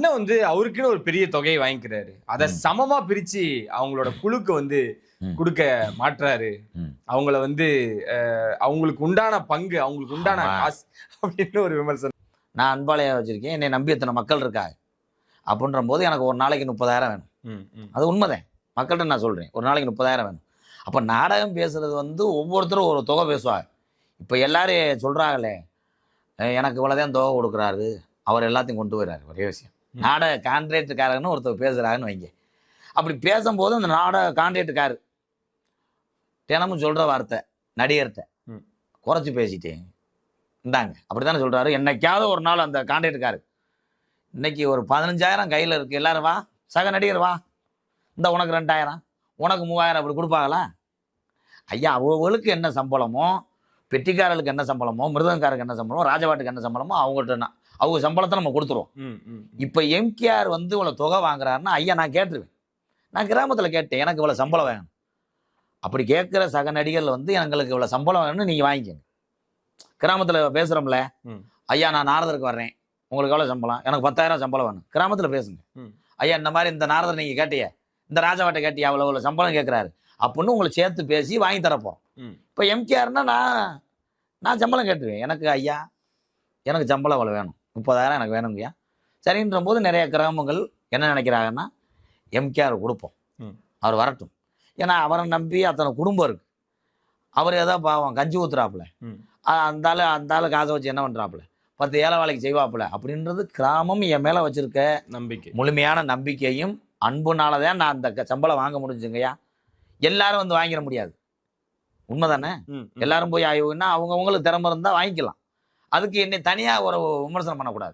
அண்ணன் வந்து அவருக்குன்னு ஒரு பெரிய தொகையை வாங்கிக்கிறாரு. அத சமமா பிரிச்சு அவங்களோட குழுக்கு வந்து குடுக்க மாட்றாரு. அவங்கள வந்து அவங்களுக்கு உண்டான பங்கு, அவங்களுக்கு உண்டான ஆமா. காசு அப்படின்னு ஒரு விமர்சனம். நான் அன்பாளையா வச்சிருக்கேன். என்னை நம்பி எத்தனை மக்கள் இருக்காங்க. அப்படின்றபோது எனக்கு ஒரு நாளைக்கு 30,000 வேணும். அது உண்மைதான். மக்கள்கிட்ட நான் சொல்றேன். ஒரு நாளைக்கு 30,000 வேணும். அப்ப நாடகம் பேசுறது வந்து ஒவ்வொருத்தரும் ஒரு தொகை பேசுவாங்க. இப்ப எல்லாரும் சொல்றாங்களே, எனக்கு இவ்வளவுதான் தொகை கொடுக்குறாரு. அவர் எல்லாத்தையும் கொண்டு வர்றாரு. ஒரே விஷயம். நாடக கான்ட்ராக்டுக்காரன்னு ஒருத்தர் பேசுறாங்கன்னு வைங்க. அப்படி பேசும்போது அந்த நாடக கான்ட்ராக்டுக்காரர் தினமும் சொல்ற வார்த்தை நடிகர்கிட்ட குறைச்சி பேசிட்டேன். இந்தாங்க அப்படித்தானே சொல்றாரு. என்னைக்காவது ஒரு நாள் அந்த கான்ட்ராக்டுக்காரர் இன்னைக்கு ஒரு 15,000 கையில் இருக்கு. எல்லாரும் வா, சக நடிகர் வா, இந்த உனக்கு 2,000, உனக்கு 3,000 அப்படி கொடுப்பாங்களா? ஐயா, அவங்களுக்கு என்ன சம்பளமோ, பெட்டிக்காரர்களுக்கு என்ன சம்பளமோ, மிருதங்காரருக்கு என்ன சம்பளமோ, ராஜபாட்டுக்கு என்ன சம்பளமோ அவங்கள்ட்ட அவங்க சம்பளத்தை நம்ம கொடுத்துருவோம். இப்போ எம்கேஆர் வந்து இவ்வளோ தொகை வாங்குறாருன்னா ஐயா நான் கேட்டுருவேன். நான் கிராமத்தில் கேட்டேன், எனக்கு இவ்வளோ சம்பளம் வேணும். அப்படி கேட்குற சக நடிகர்கள் வந்து எங்களுக்கு இவ்வளோ சம்பளம் வேணும்னு நீங்கள் வாங்கிக்கோங்க. கிராமத்தில் பேசுகிறோம்ல, ஐயா நான் நாரதருக்கு வர்றேன், உங்களுக்கு எவ்வளோ சம்பளம்? எனக்கு 10,000 சம்பளம் வேணும். கிராமத்தில் பேசுங்க. ஐயா இந்த மாதிரி இந்த நாரதர் நீங்கள் கேட்டிய, இந்த ராஜாவாட்டை கேட்டியா, அவ்வளோ இவ்வளோ சம்பளம் கேட்குறாரு அப்படின்னு உங்களை சேர்த்து பேசி வாங்கி தரப்போம். இப்போ எம்கேஆர்னா நான் சம்பளம் கேட்டுருவேன். எனக்கு ஐயா எனக்கு சம்பளம் அவ்வளோ வேணும், 30,000 எனக்கு வேணுங்கய்யா. சரின்ற போது நிறைய கிராமங்கள் என்ன நினைக்கிறாங்கன்னா எம்கேஆர் கொடுப்போம், அவர் வரட்டும். ஏன்னா அவரை நம்பி அத்தனை குடும்பம் இருக்கு. அவர் ஏதோ பாவம் கஞ்சி ஊத்துறாப்புல, அந்த ஆளு காசை வச்சு என்ன பண்ணுறாப்புல, 10 ஏழை வேலைக்கு செய்வாப்புல அப்படின்றது கிராமம் என் மேலே வச்சிருக்க நம்பிக்கை, முழுமையான நம்பிக்கையும் அன்புனால தான் நான் அந்த சம்பளம் வாங்க முடிஞ்சுங்கய்யா. எல்லாரும் வந்து வாங்கிட முடியாது, உண்மைதானே? எல்லாரும் போய் ஆய்வுன்னா அவங்கவுங்களுக்கு திறமை இருந்தால் வாங்கிக்கலாம். அதுக்கு என்னை தனியாக ஒரு விமர்சனம் பண்ணக்கூடாது.